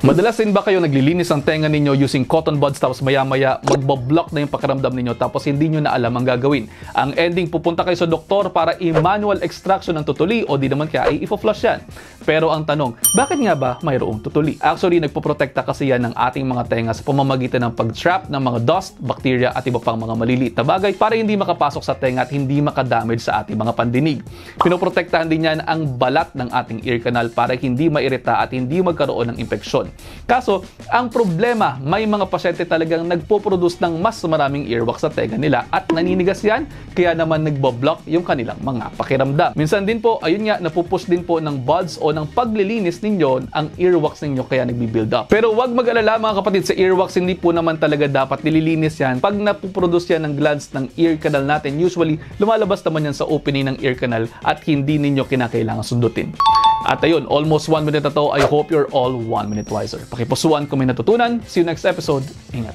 Madalas din ba kayo naglilinis ang tenga ninyo using cotton buds tapos maya-maya magbablock na yung pakiramdam ninyo tapos hindi nyo na alam ang gagawin? Ang ending, pupunta kayo sa doktor para i-manual extraction ng tutuli o di naman kaya ay ifo-flush yan. Pero ang tanong, bakit nga ba mayroong tutuli? Actually, nagpoprotekta kasi yan ng ating mga tenga sa pamamagitan ng pag-trap ng mga dust, bacteria at iba pang mga maliliit na bagay para hindi makapasok sa tenga at hindi makadamage sa ating mga pandinig. Pinoprotektahan din yan ang balat ng ating ear canal para hindi mairita at hindi magkaroon ng infeksyon. Kaso, ang problema, may mga pasyente talagang nagpo-produce ng mas maraming earwax sa tenga nila at naninigas yan, kaya naman nagbablock yung kanilang mga pakiramdam. Minsan din po, ayun nga, napupush din po ng buds o ng paglilinis ninyo ang earwax ninyo kaya nagbi-build up. Pero wag mag-alala mga kapatid, sa earwax hindi po naman talaga dapat nililinis yan. Pag napuproduce yan ng glands ng ear canal natin, usually lumalabas naman yan sa opening ng ear canal at hindi ninyo kinakailangan sundutin. At ayun, almost 1 minute na to. I hope you're all 1 minute wiser. Pakipusuan kung may natutunan. See you next episode. Ingat.